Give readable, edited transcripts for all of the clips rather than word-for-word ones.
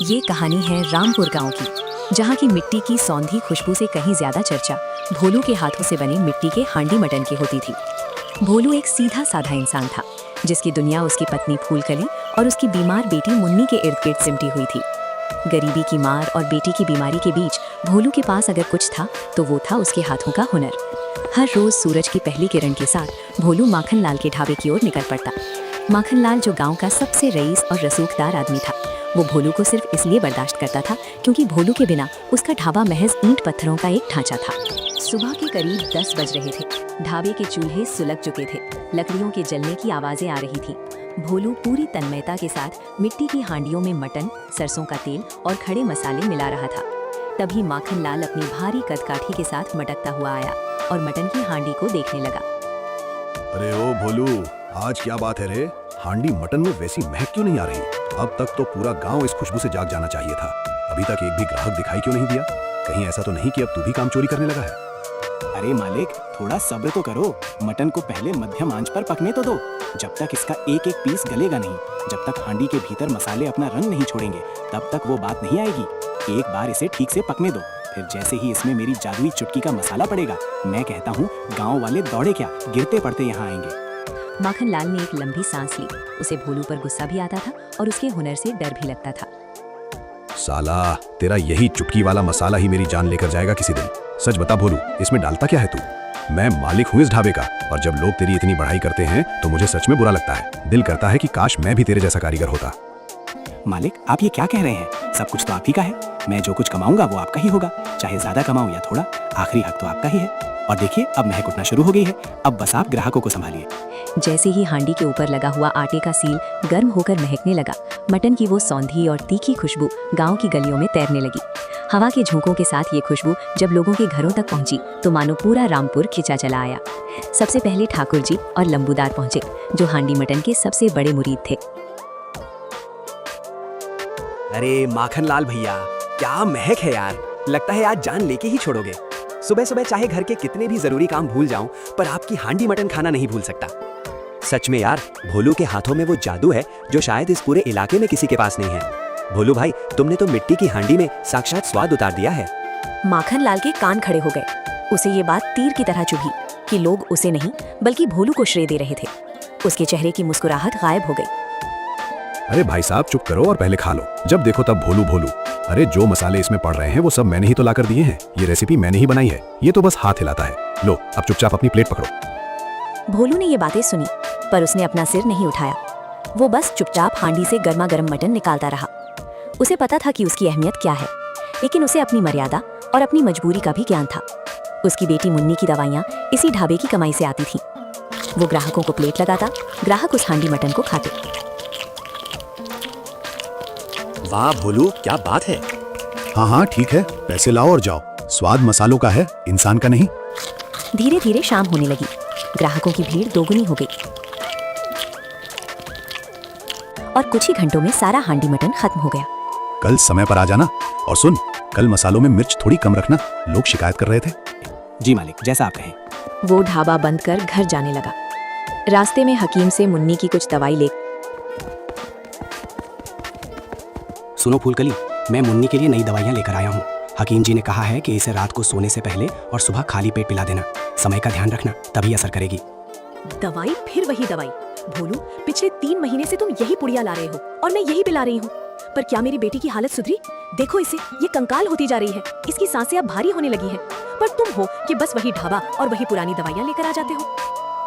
ये कहानी है रामपुर गांव की, जहां की मिट्टी की सौंधी खुशबू से कहीं ज्यादा चर्चा भोलू के हाथों से बने मिट्टी के हांडी मटन की होती थी। भोलू एक सीधा साधा इंसान था, जिसकी दुनिया उसकी पत्नी फूलकली और उसकी बीमार बेटी मुन्नी के इर्द गिर्द सिमटी हुई थी। गरीबी की मार और बेटी की बीमारी के बीच भोलू के पास अगर कुछ था तो वो था उसके हाथों का हुनर। हर रोज सूरज की पहली किरण के साथ भोलू माखन लाल के ढाबे की ओर निकल पड़ता। माखन लाल, जो गांव का सबसे रईस और रसूखदार आदमी था, वो भोलू को सिर्फ इसलिए बर्दाश्त करता था क्योंकि भोलू के बिना उसका ढाबा महज ईंट पत्थरों का एक ढांचा था। सुबह के करीब 10 बज रहे थे। ढाबे के चूल्हे सुलग चुके थे, लकड़ियों के जलने की आवाजें आ रही थी। भोलू पूरी तन्मयता के साथ मिट्टी की हांडियों में मटन, सरसों का तेल और खड़े मसाले मिला रहा था। तभी माखन लाल अपनी भारी कदकाठी के साथ मटकता हुआ आया और मटन की हांडी को देखने लगा। अरे ओ भोलू, आज क्या बात है रे? हांडी मटन में वैसी महक क्यों नहीं आ रही? अब तक तो पूरा गांव इस खुशबू से जाग जाना चाहिए था। अभी तक एक भी ग्राहक दिखाई क्यों नहीं दिया? कहीं ऐसा तो नहीं कि अब तू भी काम चोरी करने लगा है? अरे मालिक, थोड़ा सब्र तो करो। मटन को पहले मध्यम आंच पर पकने तो दो। जब तक इसका एक एक पीस गलेगा नहीं, जब तक हांडी के भीतर मसाले अपना रंग नहीं छोड़ेंगे, तब तक वो बात नहीं आएगी। एक बार इसे ठीक से पकने दो, फिर जैसे ही इसमें मेरी जादुई चुटकी का मसाला पड़ेगा, मैं कहता हूँ गांव वाले दौड़े क्या गिरते पड़ते यहाँ आएंगे। माखन लाल ने एक लंबी सांस ली। उसे भोलू पर गुस्सा भी आता था और उसके हुनर से डर भी लगता था। साला, तेरा यही चुटकी वाला मसाला ही मेरी जान लेकर जाएगा किसी दिन। सच बता भोलू, इसमें डालता क्या है तू? मैं मालिक हूँ इस ढाबे का, और जब लोग तेरी इतनी बढ़ाई करते हैं तो मुझे सच में बुरा लगता है। दिल करता है कि काश मैं भी तेरे जैसा कारीगर होता। मालिक, आप ये क्या कह रहे हैं? सब कुछ तो आप ही का है। मैं जो कुछ कमाऊंगा वो आपका ही होगा, चाहे ज्यादा कमाऊं या थोड़ा। आखिरी हक तो आपका ही है। और देखिए, अब महक उठना शुरू हो गई है। अब बस आप ग्राहकों को संभालिए। जैसे ही हांडी के ऊपर लगा हुआ आटे का सील गर्म होकर महकने लगा, मटन की वो सौंधी और तीखी खुशबू गांव की गलियों में तैरने लगी। हवा के झोंकों के साथ ये खुशबू जब लोगों के घरों तक पहुंची तो मानो पूरा रामपुर खिंचा चला आया। सबसे पहले ठाकुर जी और लंबूदार पहुंचे, जो हांडी मटन के सबसे बड़े मुरीद थे। अरे माखन लाल भैया, क्या महक है यार! लगता है आज जान लेके ही छोड़ोगे। सुबह सुबह चाहे घर के कितने भी जरूरी काम भूल जाऊं, पर आपकी हांडी मटन खाना नहीं भूल सकता। सच में यार, भोलू के हाथों में वो जादू है जो शायद इस पूरे इलाके में किसी के पास नहीं है। भोलू भाई, तुमने तो मिट्टी की हांडी में साक्षात स्वाद उतार दिया है। माखन लाल के कान खड़े हो गए। उसे ये बात तीर की तरह चुभी कि लोग उसे नहीं बल्कि भोलू को श्रेय दे रहे थे। उसके चेहरे की मुस्कुराहट गायब हो गई। अरे भाई साहब, चुप करो और पहले खा लो। जब देखो तब भोलू भोलू। अरे जो मसाले इसमें पड़ रहे हैं वो सब मैंने ही तो लाकर दिए हैं। ये रेसिपी मैंने ही बनाई है। ये तो बस हाथ हिलाता है। लो, अब चुपचाप अपनी प्लेट पकड़ो। भोलू ने ये बातें सुनी, पर उसने अपना सिर नहीं उठाया। वो बस चुपचाप हांडी से गर्मा गर्म मटन निकालता रहा। उसे पता था कि उसकी अहमियत क्या है, लेकिन उसे अपनी मर्यादा और अपनी मजबूरी का भी ज्ञान था। उसकी बेटी मुन्नी की दवाइयाँ इसी ढाबे की कमाई से आती थीं। वो ग्राहकों को प्लेट लगाता, ग्राहक उस हांडी मटन को खाते। वाह भोलू, क्या बात है! हाँ हाँ ठीक है, पैसे लाओ और जाओ। स्वाद मसालों का है, इंसान का नहीं। धीरे धीरे शाम होने लगी। ग्राहकों की भीड़ दोगुनी हो गई और कुछ ही घंटों में सारा हांडी मटन खत्म हो गया। कल समय पर आ जाना, और सुन, कल मसालों में मिर्च थोड़ी कम रखना। लोग शिकायत कर रहे थे। जी मालिक, जैसा आप कहें। वो ढाबा बंद कर घर जाने लगा। रास्ते में हकीम से मुन्नी की कुछ दवाई ले। सुनो फूलकली, मैं मुन्नी के लिए नई दवाइयाँ लेकर आया हूँ। हकीम जी ने कहा है कि इसे रात को सोने से पहले और सुबह खाली पेट पिला देना। समय का ध्यान रखना, तभी असर करेगी। दवाई? फिर वही दवाई? भोलू, पिछले 3 महीने से तुम यही पुड़िया ला रहे हो और मैं यही पिला रही हूँ। पर क्या मेरी बेटी की हालत सुधरी? देखो इसे, ये कंकाल होती जा रही है। इसकी सांसें अब भारी होने लगी हैं। पर तुम हो कि बस वही ढाबा और वही पुरानी दवाइयाँ लेकर आ जाते हो।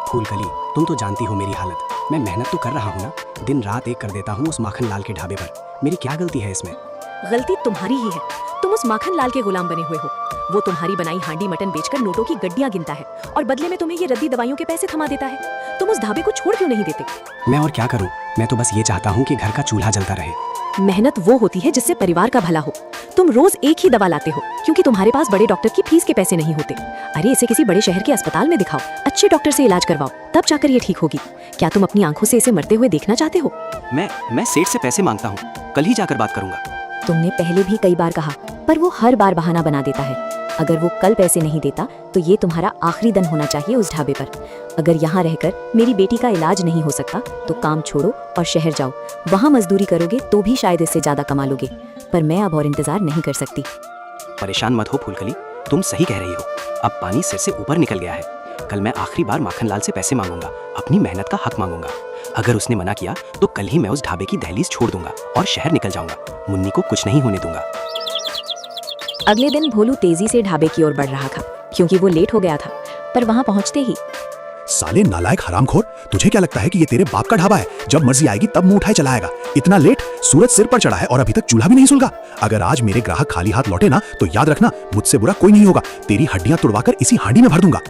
फूलकली, तुम तो जानती हो मेरी हालत। मैं मेहनत तो कर रहा हूँ ना, दिन रात एक कर देता हूँ उस माखन लाल के ढाबे पर। मेरी क्या गलती है इसमें? गलती तुम्हारी ही है। तुम उस माखन लाल के गुलाम बने हुए हो। वो तुम्हारी बनाई हांडी मटन बेचकर नोटों की गड्डियां गिनता है और बदले में तुम्हें ये रद्दी दवाइयों के पैसे थमा देता है। तुम उस ढाबे को छोड़ क्यों नहीं देते? मैं और क्या करूं? मैं तो बस ये चाहता हूं कि घर का चूल्हा जलता रहे। मेहनत वो होती है जिससे परिवार का भला हो। तुम रोज एक ही दवा लाते हो क्योंकि तुम्हारे पास बड़े डॉक्टर की फीस के पैसे नहीं होते। अरे इसे किसी बड़े शहर के अस्पताल में दिखाओ, अच्छे डॉक्टर से इलाज करवाओ, तब जाकर ये ठीक होगी। क्या तुम अपनी आंखों से इसे मरते हुए देखना चाहते हो? मैं सेठ से पैसे मांगता हूँ, कल ही जाकर बात करूंगा। तुमने पहले भी कई बार कहा, पर वो हर बार बहाना बना देता है। अगर वो कल पैसे नहीं देता तो ये तुम्हारा आखिरी दिन होना चाहिए उस ढाबे पर। अगर यहाँ रहकर मेरी बेटी का इलाज नहीं हो सकता तो काम छोड़ो और शहर जाओ। वहाँ मजदूरी करोगे तो भी शायद इससे ज्यादा कमा लोगे। पर मैं अब और इंतजार नहीं कर सकती। परेशान मत हो फूलकली, तुम सही कह रही हो। अब पानी सिर से ऊपर निकल गया है। कल मैं आखिरी बार माखनलाल से पैसे मांगूंगा, अपनी मेहनत का हक मांगूंगा। अगर उसने मना किया तो कल ही मैं उस ढाबे की दहलीज छोड़ दूंगा और शहर निकल जाऊंगा। मुन्नी को कुछ नहीं होने दूंगा। अगले दिन भोलू तेजी से ढाबे की ओर बढ़ रहा था क्योंकि वो लेट हो गया था। पर वहां पहुंचते ही साले नालायक हरामखोर, तुझे क्या लगता है कि ये तेरे बाप का ढाबा है? जब मर्जी आएगी तब मुंह उठाए चला आएगा। इतना लेट, सूरज सिर पर चढ़ा है और अभी तक चूल्हा भी नहीं सुलगा। अगर आज मेरे ग्राहक खाली हाथ लौटे ना तो याद रखना, मुझसे बुरा कोई नहीं होगा। तेरी हड्डियां तुड़वाकर इसी हांडी में भर दूंगा।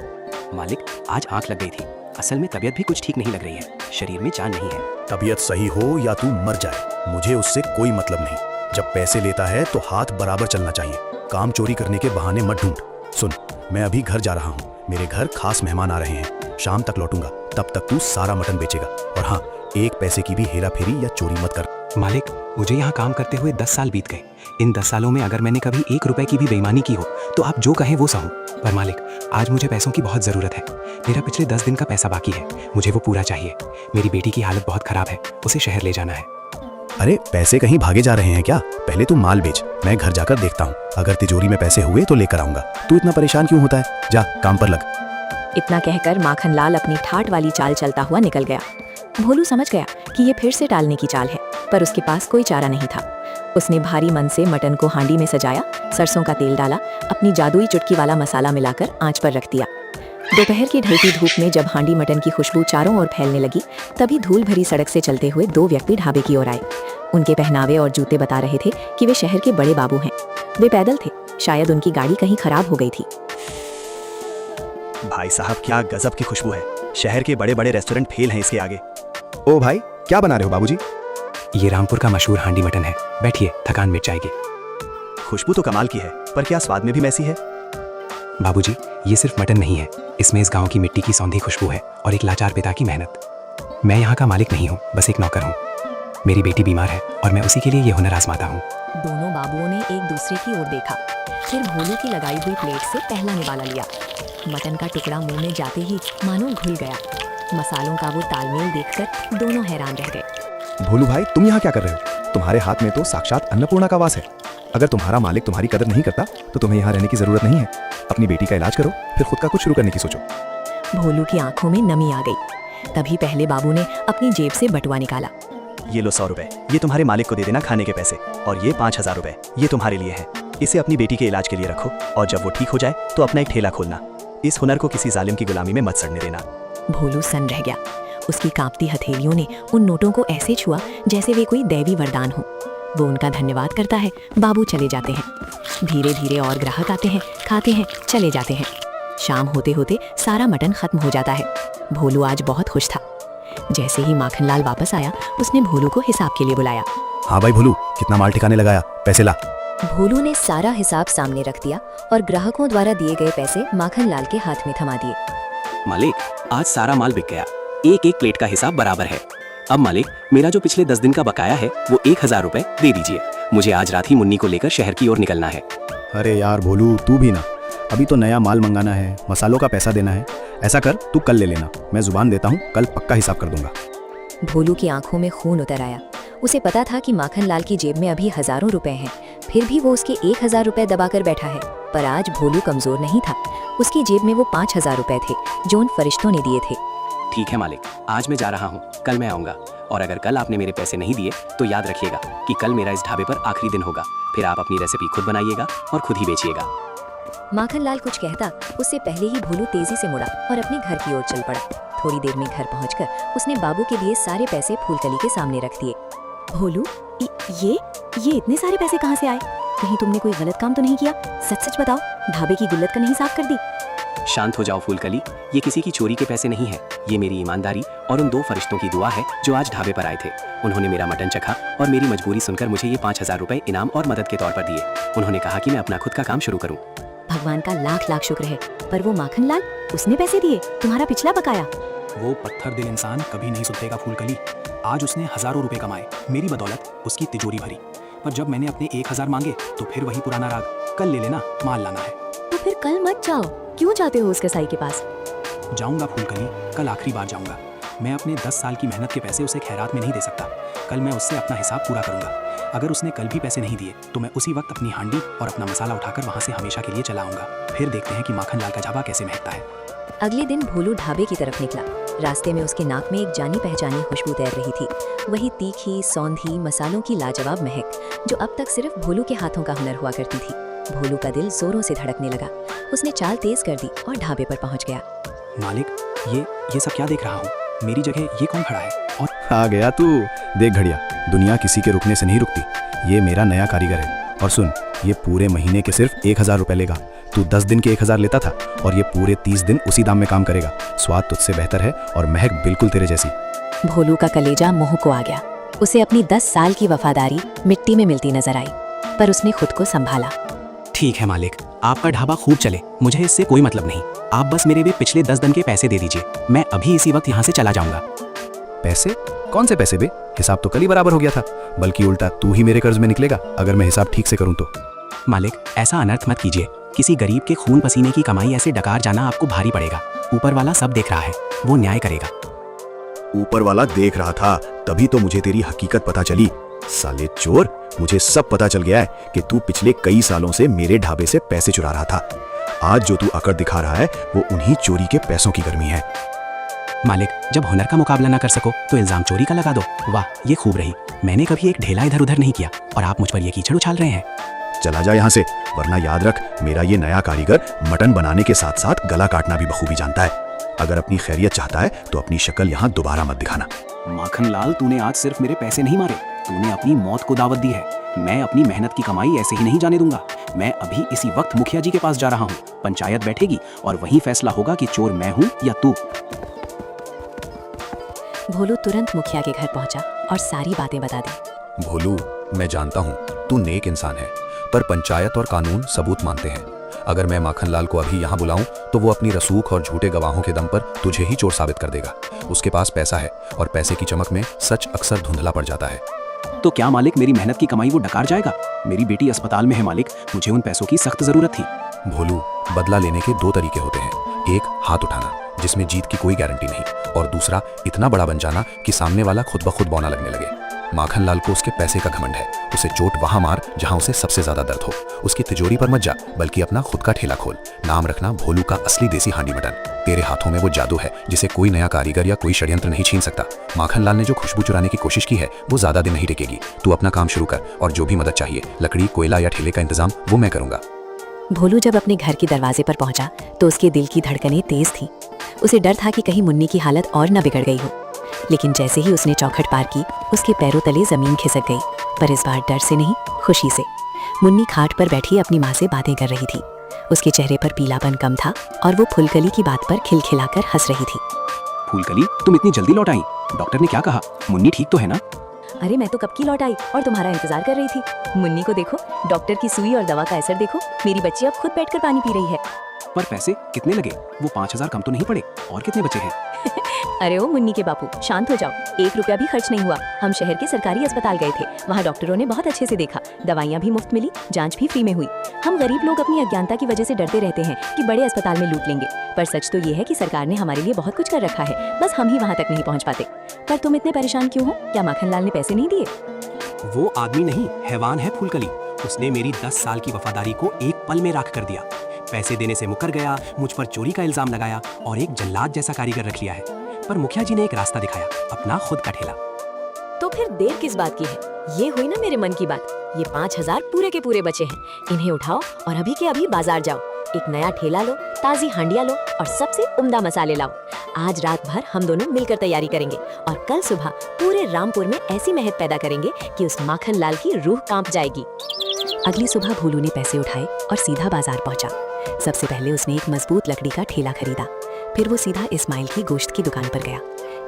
मालिक, आज आंख लग गई थी। असल में तबीयत भी कुछ ठीक नहीं लग रही है, शरीर में जान नहीं है। तबीयत सही हो या तू मर जाए, मुझे उससे कोई मतलब नहीं। जब पैसे लेता है तो हाथ बराबर चलना चाहिए। काम चोरी करने के बहाने मत ढूंढ। सुन, मैं अभी घर जा रहा हूँ। मेरे घर खास मेहमान आ रहे हैं। शाम तक लौटूंगा, तब तक तू सारा मटन बेचेगा। और हाँ, एक पैसे की भी हेरा फेरी या चोरी मत कर। मालिक, मुझे यहाँ काम करते हुए 10 साल बीत गए। इन 10 सालों में अगर मैंने कभी 1 रुपए की भी बेईमानी की हो तो आप जो कहें वो सहूं। पर मालिक, आज मुझे पैसों की बहुत ज़रूरत है। मेरा पिछले 10 दिन का पैसा बाकी है, मुझे वो पूरा चाहिए। मेरी बेटी की हालत बहुत खराब है, उसे शहर ले जाना है। अरे पैसे कहीं भागे जा रहे हैं क्या? पहले तू माल बेच, मैं घर जाकर देखता हूँ। अगर तिजोरी में पैसे हुए तो लेकर आऊंगा। तू इतना परेशान क्यों होता है? जा काम पर लग। इतना कहकर माखनलाल अपनी ठाट वाली चाल चलता हुआ निकल गया। भोलू समझ गया कि ये फिर से टालने की चाल है, पर उसके पास कोई चारा नहीं था। उसने भारी मन से मटन को हांडी में सजाया, सरसों का तेल डाला, अपनी जादुई चुटकी वाला मसाला मिलाकर आंच पर रख दिया। दोपहर की ढलती धूप में जब हांडी मटन की खुशबू चारों ओर फैलने लगी, तभी धूल भरी सड़क से चलते हुए 2 व्यक्ति ढाबे की ओर आए। उनके पहनावे और जूते बता रहे थे कि वे शहर के बड़े बाबू हैं। वे पैदल थे, शायद उनकी गाड़ी कहीं खराब हो गई थी। भाई साहब, क्या गजब की खुशबू है। शहर के बड़े बड़े रेस्टोरेंट फेल हैं इसके आगे। ओ भाई, क्या बना रहे हो बाबूजी? ये रामपुर का मशहूर हांडी मटन है। बैठिए, थकान मिट जाएगी। खुशबू तो कमाल की है, पर क्या स्वाद में भी मैसी है? बाबूजी, ये सिर्फ मटन नहीं है, इसमें इस गांव की मिट्टी की सौंधी खुशबू है और एक लाचार पिता की मेहनत। मैं यहाँ का मालिक नहीं हूँ, बस एक नौकर हूँ। मेरी बेटी बीमार है और मैं उसी के लिए ये हुनर आजमाता हूँ। दोनों बाबुओं ने एक दूसरे की ओर देखा, फिर भोलू की लगाई हुई प्लेट से पहला निवाला लिया। मटन का टुकड़ा मुंह में जाते ही मानो घुल गया। मसालों का वो तालमेल देखकर दोनों हैरान रह गए। भोलू भाई, तुम यहाँ क्या कर रहे हो? तुम्हारे हाथ में तो साक्षात अन्नपूर्णा का वास है। अगर तुम्हारा मालिक तुम्हारी कदर नहीं करता तो तुम्हें यहाँ रहने की जरूरत नहीं है। अपनी बेटी का इलाज करो, फिर खुद का कुछ शुरू करने की सोचो। भोलू की आंखों में नमी आ गई। तभी पहले बाबू ने अपनी जेब से बटुआ निकाला। ये लो 100 रुपए, ये तुम्हारे मालिक को दे देना खाने के पैसे। और ये 5000 रुपए, ये तुम्हारे लिए है। इसे अपनी बेटी के इलाज के लिए रखो और जब वो ठीक हो जाए तो अपना एक ठेला खोलना। इस हुनर को किसी जालिम की गुलामी में मत सड़ने देना। भोलू सन रह गया। उसकी कांपती हथेलियों ने उन नोटों को ऐसे छुआ जैसे वे कोई दैवी वरदान हो। वो उनका धन्यवाद करता है, बाबू चले जाते हैं। धीरे धीरे और ग्राहक आते हैं, खाते हैं, चले जाते हैं। शाम होते होते सारा मटन खत्म हो जाता है। भोलू आज बहुत खुश था। जैसे ही माखनलाल वापस आया, उसने भोलू को हिसाब के लिए बुलाया। हाँ भाई भोलू, कितना माल ठिकाने लगाया? पैसे ला। भोलू ने सारा हिसाब सामने रख दिया और ग्राहकों द्वारा दिए गए पैसे माखनलाल के हाथ में थमा दिए। मालिक, आज सारा माल बिक गया। एक एक प्लेट का हिसाब बराबर है। अब मालिक, मेरा जो पिछले 10 दिन का बकाया है वो 1000 रुपए दे दीजिए। मुझे आज रात ही मुन्नी को लेकर शहर की ओर निकलना है। अरे यार भोलू, तू भी ना, अभी तो नया माल मंगाना है, मसालों का पैसा देना है। ऐसा कर, तू कल ले लेना। मैं जुबान देता हूँ, कल पक्का हिसाब कर दूंगा। भोलू की आंखों में खून उतर आया। उसे पता था कि माखनलाल की जेब में अभी हजारों रुपए हैं, फिर भी वो उसके 1000 रुपए दबाकर बैठा है। पर आज भोलू कमजोर नहीं था। उसकी जेब में वो 5000 रुपए थे जो उन फरिश्तों ने दिए थे। ठीक है मालिक, आज मैं जा रहा हूँ, कल मैं आऊँगा। और अगर कल आपने मेरे पैसे नहीं दिए तो याद रखिएगा कि कल मेरा इस ढाबे पर आखिरी दिन होगा। फिर आप अपनी रेसिपी खुद बनाइएगा और खुद ही बेचिएगा। माखनलाल कुछ कहता उससे पहले ही भोलू तेजी से मुड़ा और अपने घर की ओर चल पड़ा। थोड़ी देर में घर पहुंचकर उसने बाबू के लिए सारे पैसे फूलकली के सामने रख दिए। भोलू, ये इतने सारे पैसे कहाँ से आए? कहीं तुमने कोई गलत काम तो नहीं किया? सच सच बताओ, ढाबे की गुल्लत का नहीं साफ कर दी? शांत हो जाओ फूलकली, ये किसी की चोरी के पैसे नहीं है। ये मेरी ईमानदारी और उन 2 फरिश्तों की दुआ है जो आज ढाबे पर आए थे। उन्होंने मेरा मटन चखा और मेरी मजबूरी सुनकर मुझे ये 5000 रुपए इनाम और मदद के तौर पर दिए। उन्होंने कहा कि मैं अपना खुद का काम शुरू करूं। भगवान का लाख लाख शुक्र है। पर वो माखनलाल, उसने पैसे दिए, तुम्हारा पिछला बकाया। वो पत्थर दिल इंसान कभी नहीं सुधरेगा फूलकली। आज उसने हजारों रुपए कमाए, मेरी बदौलत उसकी तिजोरी भरी। पर जब मैंने अपने 1000 मांगे तो फिर वही पुराना राग, कल ले लेना, माल लाना है। तो फिर कल मत जाओ। क्यों जाते हो उस कसाई के पास? जाऊंगा फूलकली, कल आखिरी बार जाऊंगा। मैं अपने 10 साल की मेहनत के पैसे उसे खैरात में नहीं दे सकता। कल मैं उससे अपना हिसाब पूरा करूंगा। अगर उसने कल भी पैसे नहीं दिए तो मैं उसी वक्त अपनी हांडी और अपना मसाला उठाकर वहां से हमेशा के लिए चला आऊंगा। फिर देखते हैं कि माखन लाल का ढाबा कैसे महकता है। अगले दिन भोलू ढाबे की तरफ निकला। रास्ते में उसके नाक में एक जानी पहचानी खुशबू तैर रही थी, वही तीखी सौंधी मसालों की लाजवाब महक जो अब तक सिर्फ भोलू के हाथों का हुनर हुआ करती थी। भोलू का दिल जोरों से धड़कने लगा। उसने चाल तेज कर दी और ढाबे पर पहुंच गया। मालिक, ये सब क्या देख रहा हूँ? मेरी जगह ये कौन खड़ा है? और आ गया तू। देख घड़िया, दुनिया किसी के रुकने से नहीं रुकती। ये मेरा नया कारीगर है। और सुन, ये पूरे महीने के सिर्फ 1000 रुपए लेगा। तू 10 दिन के 1000 लेता था और ये पूरे 30 दिन उसी दाम में काम करेगा। स्वाद तुझसे बेहतर है और महक बिल्कुल तेरे जैसी। भोलू का कलेजा मुंह को आ गया। उसे अपनी 10 साल की वफादारी मिट्टी में मिलती नजर आई, पर उसने खुद को संभाला। ठीक है मालिक, आपका ढाबा खूब चले, मुझे इससे कोई मतलब नहीं। आप बस मेरे वे पिछले 10 दिन के पैसे दे दीजिए। मैं अभी इसी वक्त यहाँ से चला जाऊंगा। पैसे? कौन से पैसे बे? हिसाब तो कल ही बराबर हो गया था। बल्कि उल्टा तू ही मेरे कर्ज में निकलेगा अगर मैं हिसाब ठीक से करूं तो। मालिक, ऐसा अनर्थ मत कीजिए। किसी गरीब के खून पसीने की कमाई ऐसे डकार जाना आपको भारी पड़ेगा। ऊपर वाला सब देख रहा है, वो न्याय करेगा। ऊपर वाला देख रहा था, तभी तो मुझे तेरी हकीकत पता चली। साले चोर, मुझे सब पता चल गया है कि तू पिछले कई सालों से मेरे ढाबे से पैसे चुरा रहा था। आज जो तू अकड़ दिखा रहा है वो उन्हीं चोरी के पैसों की गर्मी है। मालिक, जब हुनर का मुकाबला ना कर सको तो इल्जाम चोरी का लगा दो। वाह, ये खूब रही। मैंने कभी एक ढेला इधर उधर नहीं किया और आप मुझ पर ये कीचड़ उछाल रहे हैं। चला जा यहाँ से, वरना याद रख, मेरा ये नया कारीगर मटन बनाने के साथ साथ गला काटना भी बखूबी जानता है। अगर अपनी खैरियत चाहता है तो अपनी शक्ल यहाँ दोबारा मत दिखाना। माखन लाल, तूने आज सिर्फ मेरे पैसे नहीं मारे, तूने अपनी मौत को दावत दी है। मैं अपनी मेहनत की कमाई ऐसे ही नहीं जाने दूंगा। मैं अभी इसी वक्त मुखिया जी के पास जा रहा हूँ। पंचायत बैठेगी और वहीं फैसला होगा कि चोर मैं हूँ या तू। भोलू तुरंत मुखिया के घर पहुंचा और सारी बातें बता दी। भोलू, मैं जानता हूँ तू नेक इंसान है, पर पंचायत और कानून सबूत मानते हैं। अगर मैं माखन लाल को अभी यहाँ बुलाऊं तो वो अपनी रसूख और झूठे गवाहों के दम पर तुझे ही चोर साबित कर देगा। उसके पास पैसा है और पैसे की चमक में सच अक्सर धुंधला पड़ जाता है। तो क्या मालिक, मेरी मेहनत की कमाई वो डकार जाएगा? मेरी बेटी अस्पताल में है मालिक, मुझे उन पैसों की सख्त जरूरत थी। भोलू, बदला लेने के 2 तरीके होते हैं। एक, हाथ उठाना जिसमें जीत की कोई गारंटी नहीं, और दूसरा, इतना बड़ा बन जाना कि सामने वाला खुद ब खुद बौना लगने लगे। माखन लाल को उसके पैसे का घमंड है। उसे चोट वहां मार जहां उसे सबसे ज्यादा दर्द हो। उसकी तिजोरी पर मत जा, बल्कि अपना खुद का ठेला खोल। नाम रखना भोलू का असली देसी हांडी मटन। तेरे हाथों में वो जादू है जिसे कोई नया कारीगर या कोई षड्यंत्र नहीं छीन सकता। माखन लाल ने जो खुशबू चुराने की कोशिश की है वो ज्यादा दिन नहीं टिकेगी। तू अपना काम शुरू कर और जो भी मदद चाहिए, लकड़ी, कोयला या ठेले का इंतजाम, वो मैं करूंगा। भोलू जब अपने घर के दरवाजे पर पहुंचा तो उसके दिल की धड़कनें तेज थीं। उसे डर था कि कहीं मुन्नी की हालत और न बिगड़ गई हो। लेकिन जैसे ही उसने चौखट पार की, उसके पैरों तले जमीन खिसक गई। पर इस बार डर से नहीं, खुशी से। मुन्नी खाट पर बैठी अपनी माँ से बातें कर रही थी। उसके चेहरे पर पीलापन कम था और वो फुलकली की बात पर खिलखिलाकर हंस रही थी। फूलकली, तुम इतनी जल्दी लौट आई? डॉक्टर ने क्या कहा? मुन्नी ठीक तो है ना? अरे मैं तो कब की लौट आई और तुम्हारा इंतजार कर रही थी। मुन्नी को देखो, डॉक्टर की सुई और दवा का असर देखो। मेरी बच्ची अब खुद बैठकर पानी पी रही है। पर पैसे कितने लगे? वो 5000 कम तो नहीं पड़े? और कितने बचे हैं? अरे ओ मुन्नी के बापू, शांत हो जाओ। 1 रुपया भी खर्च नहीं हुआ। हम शहर के सरकारी अस्पताल गए थे। वहाँ डॉक्टरों ने बहुत अच्छे से देखा, दवाइयाँ भी मुफ्त मिली, जांच भी फ्री में हुई। हम गरीब लोग अपनी अज्ञानता की वजह से डरते रहते हैं कि बड़े अस्पताल में लूट लेंगे, पर सच तो ये है कि सरकार ने हमारे लिए बहुत कुछ कर रखा है, बस हम ही वहाँ तक नहीं पहुँच पाते। पर तुम इतने परेशान क्यों हो? क्या माखन लाल ने पैसे नहीं दिए? वो आदमी नहीं, हैवान है फूलकली। उसने मेरी 10 साल की वफादारी को एक पल में राख कर दिया। पैसे देने से मुकर गया, मुझ पर चोरी का इल्जाम लगाया और एक जल्लाद जैसा कारीगर रख लिया है। पर मुखिया जी ने एक रास्ता दिखाया, अपना खुद का ठेला। तो फिर देर किस बात की है? ये हुई ना मेरे मन की बात। ये 5000 पूरे के पूरे बचे हैं। इन्हें उठाओ और अभी के अभी बाजार जाओ। एक नया ठेला लो, ताजी हांडिया लो और सबसे उम्दा मसाले लाओ। आज रात भर हम दोनों मिलकर तैयारी करेंगे और कल सुबह पूरे रामपुर में ऐसी महक पैदा करेंगे कि उस माखन लाल की रूह कांप जाएगी। अगली सुबह भोलू ने पैसे उठाए और सीधा बाजार पहुंचा। सबसे पहले उसने एक मजबूत लकड़ी का ठेला खरीदा। फिर वो सीधा इस्माइल की गोश्त की दुकान पर गया।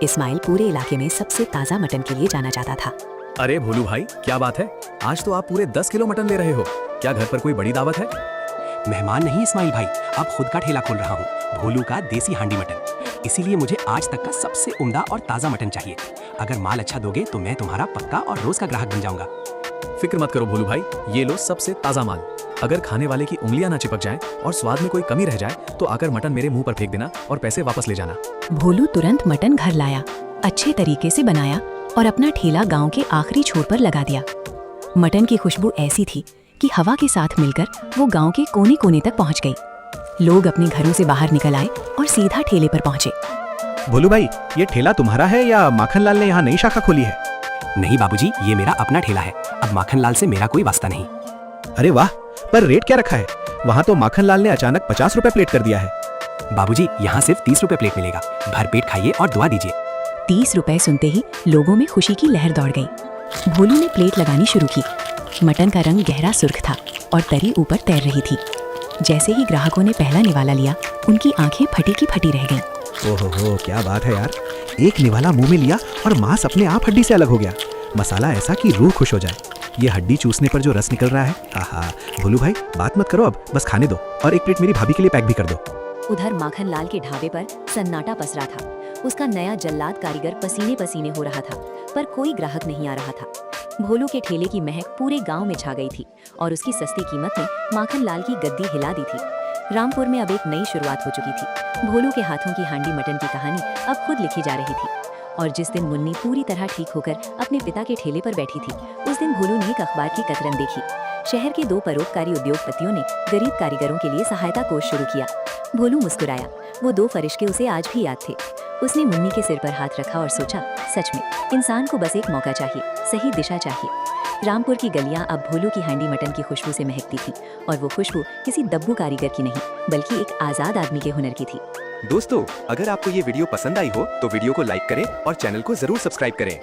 इस्माइल पूरे इलाके में सबसे ताज़ा मटन के लिए जाना जाता था। अरे भोलू भाई, क्या बात है? आज तो आप पूरे 10 किलो मटन ले रहे हो। क्या घर पर कोई बड़ी दावत है? मेहमान नहीं इस्माइल भाई, अब खुद का ठेला खोल रहा हूँ, भोलू का देसी हांडी मटन। इसीलिए मुझे आज तक का सबसे उम्दा और ताज़ा मटन चाहिए। अगर माल अच्छा दोगे तो मैं तुम्हारा पक्का और रोज का ग्राहक बन जाऊंगा। फिक्र मत करो भोलू भाई, ये लो सबसे ताज़ा माल। अगर खाने वाले की उंगलियां ना चिपक जाएं और स्वाद में कोई कमी रह जाए तो आकर मटन मेरे मुंह पर फेंक देना और पैसे वापस ले जाना। भोलू तुरंत मटन घर लाया, अच्छे तरीके से बनाया और अपना ठेला गांव के आखिरी छोर पर लगा दिया। मटन की खुशबू ऐसी थी कि हवा के साथ मिलकर वो गांव के कोने कोने तक पहुंच गई। लोग अपने घरों से बाहर निकल आए और सीधा ठेले पर पहुंचे। भोलू भाई, ये ठेला तुम्हारा है या माखनलाल ने यहाँ नई शाखा खोली है? नहीं बाबूजी, ये मेरा अपना ठेला है। अब माखनलाल से मेरा कोई वास्ता नहीं। अरे वाह, पर रेट क्या रखा है? वहाँ तो माखनलाल ने अचानक 50 रुपए प्लेट कर दिया है। बाबूजी, यहाँ सिर्फ 30 रुपए प्लेट मिलेगा। भरपेट खाइए और दुआ दीजिए। 30 रुपए सुनते ही लोगों में खुशी की लहर दौड़ गई। भोलू ने प्लेट लगानी शुरू की। मटन का रंग गहरा सुर्ख था और तरी ऊपर तैर रही थी। जैसे ही ग्राहकों ने पहला निवाला लिया, उनकी आंखें फटी की फटी रह गईं। ओहो, क्या बात है यार। एक निवाला मुंह में लिया और मांस अपने आप हड्डी से अलग हो गया। मसाला ऐसा कि रूह खुश हो जाए। ये हड्डी चूसने पर जो रस निकल रहा है, आहा। भोलू भाई, बात मत करो, अब बस खाने दो और एक प्लेट मेरी भाभी के लिए पैक भी कर दो। उधर माखनलाल के ढाबे पर सन्नाटा पसरा था। उसका नया जल्लाद कारीगर पसीने पसीने हो रहा था, पर कोई ग्राहक नहीं आ रहा था। भोलू के ठेले की महक पूरे गांव में छा गई थी और उसकी सस्ती कीमत ने माखनलाल की गद्दी हिला दी थी। रामपुर में अब एक नई शुरुआत हो चुकी थी। भोलू के हाथों की हांडी मटन की कहानी अब खुद लिखी जा रही थी। और जिस दिन मुन्नी पूरी तरह ठीक होकर अपने पिता के ठेले पर बैठी थी, उस दिन भोलू ने एक अखबार की कतरन देखी। शहर के 2 परोपकारी उद्योगपतियों ने गरीब कारीगरों के लिए सहायता कोष शुरू किया। भोलू मुस्कुराया। वो 2 फरिश्ते उसे आज भी याद थे। उसने मुन्नी के सिर पर हाथ रखा और सोचा, सच में इंसान को बस एक मौका चाहिए, सही दिशा चाहिए। रामपुर की गलियां अब भोलू की हांडी मटन की खुशबू से महकती थी और वो खुशबू किसी दब्बू कारीगर की नहीं, बल्कि एक आजाद आदमी के हुनर की थी। दोस्तों, अगर आपको ये वीडियो पसंद आई हो तो वीडियो को लाइक करें और चैनल को जरूर सब्सक्राइब करें।